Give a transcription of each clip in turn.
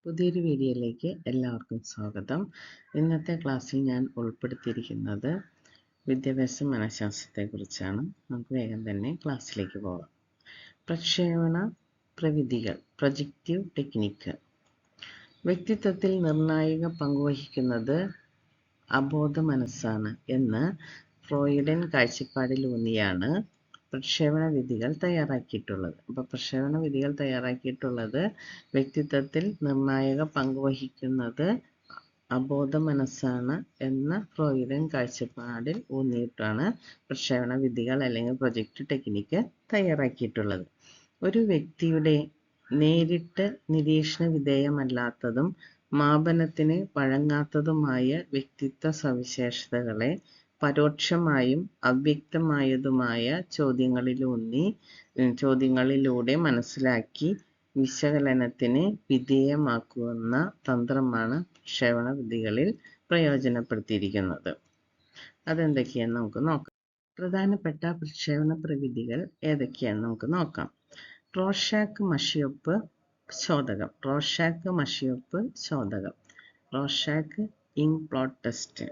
പുതിയൊരു വീഡിയോയിലേക്ക് എല്ലാവർക്കും സ്വാഗതം. ഇന്നത്തെ ക്ലാസ്സിൽ ഞാൻ ഉൾപ്പെടുത്തിയിരിക്കുന്നത് വിദ്യാഭ്യാസ മനഃശാസ്ത്രത്തെക്കുറിച്ചാണ്. നമുക്ക് വേഗം തന്നെ ക്ലാസ്സിലേക്ക് പോകാം. പ്രക്ഷേപണ പ്രവിധികൾ, പ്രൊജക്റ്റീവ് ടെക്നിക്ക്. വ്യക്തിത്വത്തിൽ നിർണായക പങ്കുവഹിക്കുന്നത് അബോധ മനസ്സാണ് എന്ന് ഫ്രോയിഡൻ കാഴ്ചപ്പാടിലൂന്നിയാണ് പ്രക്ഷേപണ വിധികൾ തയ്യാറാക്കിയിട്ടുള്ളത്. അപ്പോൾ പ്രക്ഷേപണ വിധികൾ തയ്യാറാക്കിയിട്ടുള്ളത് വ്യക്തിത്വത്തിൽ നിർണായക പങ്കുവഹിക്കുന്നത് അബോധ മനസ്സാണ് എന്ന ഫ്രോയിഡൻ കാഴ്ചപ്പാടിൽ ഊന്നിയിട്ടാണ് പ്രക്ഷേപണ വിധികൾ അല്ലെങ്കിൽ പ്രൊജക്റ്റ് ടെക്നിക്ക് തയ്യാറാക്കിയിട്ടുള്ളത്. ഒരു വ്യക്തിയുടെ നേരിട്ട് നിരീക്ഷണ വിധേയമല്ലാത്തതും മാപനത്തിന് വഴങ്ങാത്തതുമായ വ്യക്തിത്വ സവിശേഷതകളെ പരോക്ഷമായും അവ്യക്തമായതുമായ ചോദ്യങ്ങളിലൂടെ മനസ്സിലാക്കി വിശകലനത്തിന് വിധേയമാക്കുന്ന തന്ത്രമാണ് പ്രക്ഷേപണ വിധികളിൽ പ്രയോജനപ്പെടുത്തിയിരിക്കുന്നത്. അതെന്തൊക്കെയാണെന്ന് നമുക്ക് നോക്കാം. പ്രധാനപ്പെട്ട പ്രക്ഷേപണ പ്രവിധികൾ ഏതൊക്കെയാണെന്ന് നമുക്ക് നോക്കാം. റോർഷാക്ക് മഷിയൊപ്പ് ശോധകം, Rorschach ink blot test,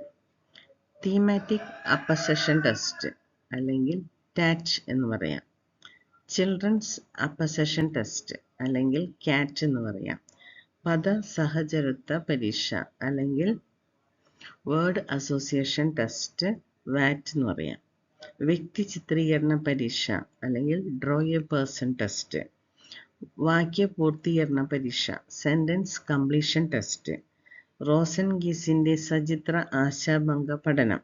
thematic apperception test അല്ലെങ്കിൽ ടാറ്റ് എന്ന് പറയാം, ചിൽഡ്രൻസ് അപ്പസഷൻ ടെസ്റ്റ് അല്ലെങ്കിൽ കാറ്റ് എന്ന് പറയാം, പദ സഹചരത്വ പരീക്ഷ അല്ലെങ്കിൽ വേർഡ് അസോസിയേഷൻ ടെസ്റ്റ് വാറ്റ് എന്ന് പറയാം, വ്യക്തി ചിത്രീകരണ പരീക്ഷ അല്ലെങ്കിൽ ഡ്രോ എ പേഴ്സൺ ടെസ്റ്റ്, വാക്യ പൂർത്തീകരണ പരീക്ഷ സെന്റൻസ് കംപ്ലീഷൻ ടെസ്റ്റ്, റോസൻഗീസിന്റെ സചിത്ര ആശാഭംഗ പഠനം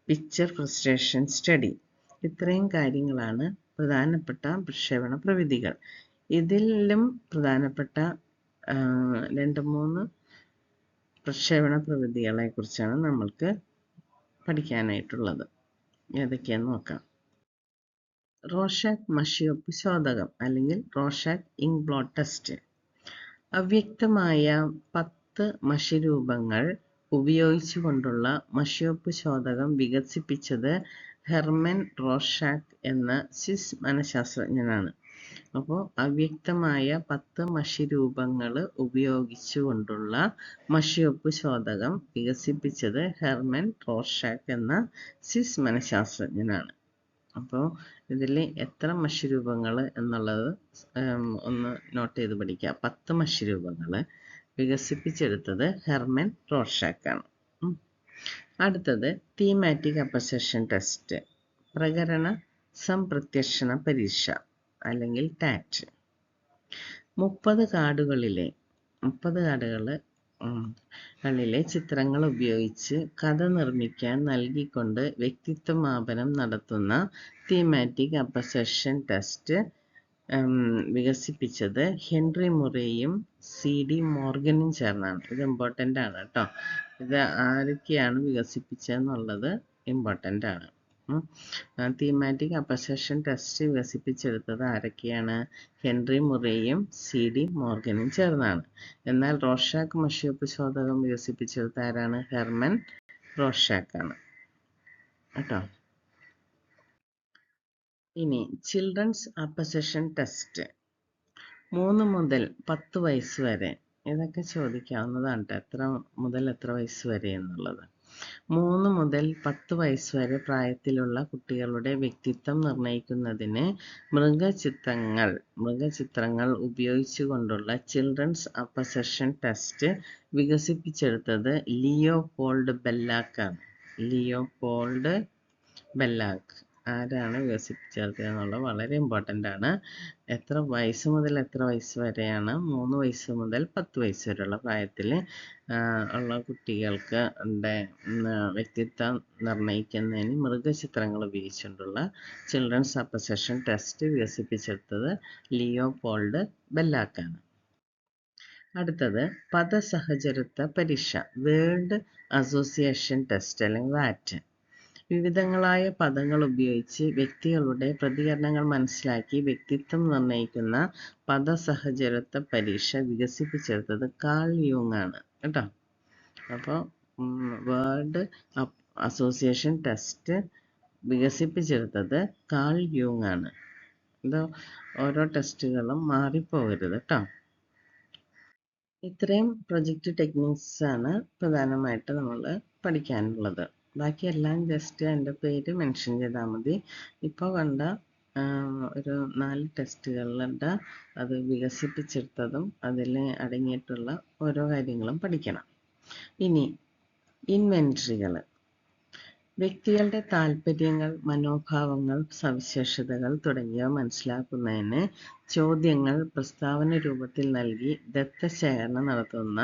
പിക്ചർ ഫ്രസ്ട്രേഷൻ സ്റ്റഡി. ഇത്രയും കാര്യങ്ങളാണ് പ്രധാനപ്പെട്ട പ്രക്ഷേപണ പ്രവിധികൾ. ഇതിലും പ്രധാനപ്പെട്ട 2-3 പ്രക്ഷേപണ പ്രവിധികളെ കുറിച്ചാണ് നമ്മൾക്ക് പഠിക്കാനായിട്ടുള്ളത്. ഏതൊക്കെയാന്ന് നോക്കാം. റോർഷാക്ക് മഷിയൊപ്പ് ശോധകം അല്ലെങ്കിൽ റോർഷാക്ക് ഇങ്ക് ബ്ലോട്ട് ടെസ്റ്റ്. അവ്യക്തമായ 10 മഷിരൂപങ്ങൾ ഉപയോഗിച്ചുകൊണ്ടുള്ള മഷിയൊപ്പ് ശോധകം വികസിപ്പിച്ചത് ഹെർമൻ റോർഷാക്ക് എന്ന സ്വിസ് മനഃശാസ്ത്രജ്ഞനാണ്. അപ്പോൾ അവ്യക്തമായ 10 മഷിരൂപങ്ങൾ ഉപയോഗിച്ചുകൊണ്ടുള്ള മഷിയൊപ്പ് ശോധകം വികസിപ്പിച്ചത് ഹെർമൻ റോർഷാക്ക് എന്ന സ്വിസ് മനഃശാസ്ത്രജ്ഞനാണ്. അപ്പോൾ ഇതിൽ എത്ര മഷിരൂപങ്ങൾ എന്നുള്ളത് ഒന്ന് നോട്ട് ചെയ്ത് പഠിക്കുക. 10 മഷിരൂപങ്ങൾ വികസിപ്പിച്ചെടുത്തത് ഹെർമൻ റോർഷാക്കാണ്. അടുത്തത് തീമാറ്റിക് അപ്പസഷൻ ടെസ്റ്റ്, പ്രകരണ സംപ്രത്യക്ഷണ പരീക്ഷ അല്ലെങ്കിൽ ടാറ്റ്. 30 കാർഡുകളിലെ ചിത്രങ്ങൾ ഉപയോഗിച്ച് കഥ നിർമ്മിക്കാൻ നൽകിക്കൊണ്ട് വ്യക്തിത്വമാപനം നടത്തുന്ന തീമാറ്റിക് അപ്പസഷൻ ടെസ്റ്റ് വികസിപ്പിച്ചത് ഹെൻറി മുറേയും CD മോർഗനും ചേർന്നാണ്. ഇത് ഇമ്പോർട്ടൻ്റ് ആണ് കേട്ടോ. ഇത് ആരൊക്കെയാണ് വികസിപ്പിച്ചതെന്നുള്ളത് ഇമ്പോർട്ടൻ്റ് ആണ്. തീമാറ്റിക് അപ്പസഷൻ ടെസ്റ്റ് വികസിപ്പിച്ചെടുത്തത് ആരൊക്കെയാണ്? ഹെൻറി മുറേയും CD മോർഗനും ചേർന്നാണ്. എന്നാൽ റോർഷാക്ക് മഷിയൊപ്പ് ശോധകം വികസിപ്പിച്ചെടുത്ത ആരാണ്? ഹെർമൻ റോർഷാക്കാണ് കേട്ടോ. ഇനി ചിൽഡ്രൻസ് അപ്പസഷൻ ടെസ്റ്റ്, 3 മുതൽ 10 വയസ്സ് വരെ. ഇതൊക്കെ ചോദിക്കാവുന്നതാണ്. എത്ര മുതൽ എത്ര വയസ്സ് വരെ എന്നുള്ളത്. 3 മുതൽ 10 വയസ്സ് വരെ പ്രായത്തിലുള്ള കുട്ടികളുടെ വ്യക്തിത്വം നിർണ്ണയിക്കുന്നതിന് മൃഗചിത്രങ്ങൾ ഉപയോഗിച്ചുകൊണ്ടുള്ള ചിൽഡ്രൻസ് അപ്പസഷൻ ടെസ്റ്റ് വികസിപ്പിച്ചെടുത്തത് ലിയോപോൾഡ് ബെല്ലാക്ക് ആരാണ് വികസിപ്പിച്ചെടുത്തത് എന്നുള്ളത് വളരെ ഇമ്പോർട്ടൻ്റ് ആണ്. എത്ര വയസ്സ് മുതൽ എത്ര വയസ്സ് വരെയാണ്? 3 വയസ്സ് മുതൽ 10 വയസ്സ് വരെയുള്ള പ്രായത്തിൽ ഉള്ള കുട്ടികൾക്ക് വ്യക്തിത്വം നിർണ്ണയിക്കുന്നതിന് മൃഗചിത്രങ്ങൾ ഉപയോഗിച്ചുകൊണ്ടുള്ള ചിൽഡ്രൻസ് അപ്പസഷൻ ടെസ്റ്റ് വികസിപ്പിച്ചെടുത്തത് ലിയോപോൾഡ് ബെല്ലാക്കാണ്. അടുത്തത് പദസഹചരത്വ പരീക്ഷ, വേർഡ് അസോസിയേഷൻ ടെസ്റ്റ് അല്ലെങ്കിൽ വാറ്റ്. വിവിധങ്ങളായ പദങ്ങൾ ഉപയോഗിച്ച് വ്യക്തികളുടെ പ്രതികരണങ്ങൾ മനസ്സിലാക്കി വ്യക്തിത്വം നിർണ്ണയിക്കുന്ന പദസഹചരത്വ പരീക്ഷ വികസിപ്പിച്ചെടുത്തത് കാൾ യൂങ് ആണ് കേട്ടോ. അപ്പോൾ വേർഡ് അസോസിയേഷൻ ടെസ്റ്റ് വികസിപ്പിച്ചെടുത്തത് കാൾ യൂങ് ആണ്. ഇത് ഓരോ ടെസ്റ്റുകളും മാറിപ്പോകരുത് കേട്ടോ. ഇത്രയും പ്രൊജക്റ്റ് ടെക്നിക്സ് ആണ് പ്രധാനമായിട്ട് നമ്മൾ പഠിക്കാനുള്ളത്. ബാക്കിയെല്ലാം ജസ്റ്റ് എൻ്റെ പേര് മെൻഷൻ ചെയ്താൽ മതി. ഇപ്പോൾ കണ്ട ഒരു 4 ടെസ്റ്റുകളുണ്ട്. അത് വികസിപ്പിച്ചെടുത്തതും അതിൽ അടങ്ങിയിട്ടുള്ള ഓരോ കാര്യങ്ങളും പഠിക്കണം. ഇനി ഇൻവെൻട്രികൾ. വ്യക്തികളുടെ താൽപ്പര്യങ്ങൾ, മനോഭാവങ്ങൾ, സവിശേഷതകൾ തുടങ്ങിയവ മനസ്സിലാക്കുന്നതിന് ചോദ്യങ്ങൾ പ്രസ്താവന രൂപത്തിൽ നൽകി ദത്തശേഖരണം നടത്തുന്ന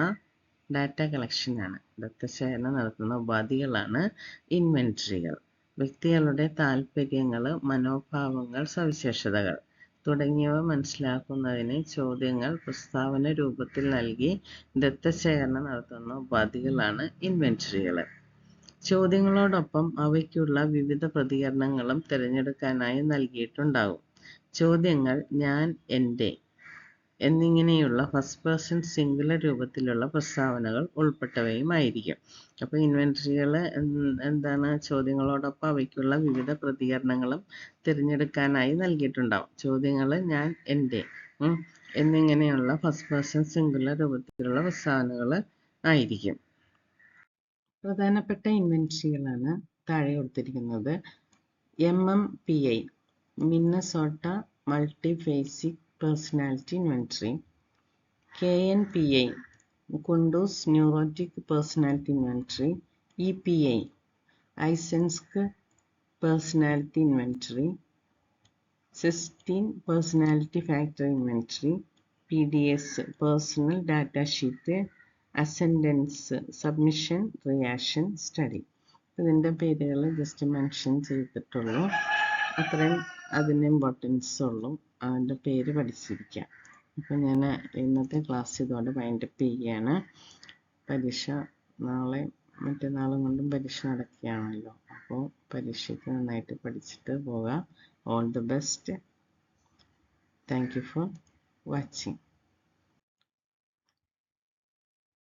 ഡാറ്റ കളക്ഷനാണ്. ദത്തശേഖരണം നടത്തുന്ന ഉപാധികളാണ് ഇൻവെൻട്രികൾ. വ്യക്തികളുടെ താൽപ്പര്യങ്ങൾ, മനോഭാവങ്ങൾ, സവിശേഷതകൾ തുടങ്ങിയവ മനസ്സിലാക്കുന്നതിന് ചോദ്യങ്ങൾ പ്രസ്താവന രൂപത്തിൽ നൽകി ദത്തശേഖരണം നടത്തുന്ന ഉപാധികളാണ് ഇൻവെൻട്രികൾ. ചോദ്യങ്ങളോടൊപ്പം അവയ്ക്കുള്ള വിവിധ പ്രതികരണങ്ങളും തിരഞ്ഞെടുക്കാനായി നൽകിയിട്ടുണ്ടാകും. ചോദ്യങ്ങൾ ഞാൻ, എൻ്റെ എന്നിങ്ങനെയുള്ള ഫസ്റ്റ് പേഴ്സൺ സിംഗുലർ രൂപത്തിലുള്ള പ്രസ്താവനകൾ ഉൾപ്പെട്ടവയുമായിരിക്കും. അപ്പോൾ ഇൻവെൻട്രികൾ എന്താണ്? ചോദ്യങ്ങളോടൊപ്പം അവയ്ക്കുള്ള വിവിധ പ്രതികരണങ്ങളും തിരഞ്ഞെടുക്കാനായി നൽകിയിട്ടുണ്ടാകും. ചോദ്യങ്ങൾ ഞാൻ, എൻ്റെ എന്നിങ്ങനെയുള്ള ഫസ്റ്റ് പേഴ്സൺ സിംഗുലർ രൂപത്തിലുള്ള പ്രസ്താവനകൾ ആയിരിക്കും. പ്രധാനപ്പെട്ട ഇൻവെൻട്രികളാണ് താഴെ കൊടുത്തിരിക്കുന്നത്. MMPI Minnesota multiphasic personality inventory. KNPI Kundu's neurotic personality inventory. EPI Eysenck personality inventory. 16 personality factor inventory. PDS personal data sheet. Ascendance submission reaction study. ഇതിൻ്റെ പേരുകൾ ജസ്റ്റ് മെൻഷൻ ചെയ്തിട്ടുള്ളൂ. അത്രയും അതിന് ഇമ്പോർട്ടൻസ് ഉള്ളൂ. അതിൻ്റെ പേര് പഠിച്ചിരിക്കാം. അപ്പോൾ ഞാൻ ഇന്നത്തെ ക്ലാസ് ഇതോടെ വൈൻഡപ്പ് ചെയ്യുകയാണ്. പരീക്ഷ നാളെ മറ്റന്നാളും കൊണ്ടും പരീക്ഷ നടക്കുകയാണല്ലോ. അപ്പോൾ പരീക്ഷയ്ക്ക് നന്നായിട്ട് പഠിച്ചിട്ട് പോകാം. All the best. Thank you for watching.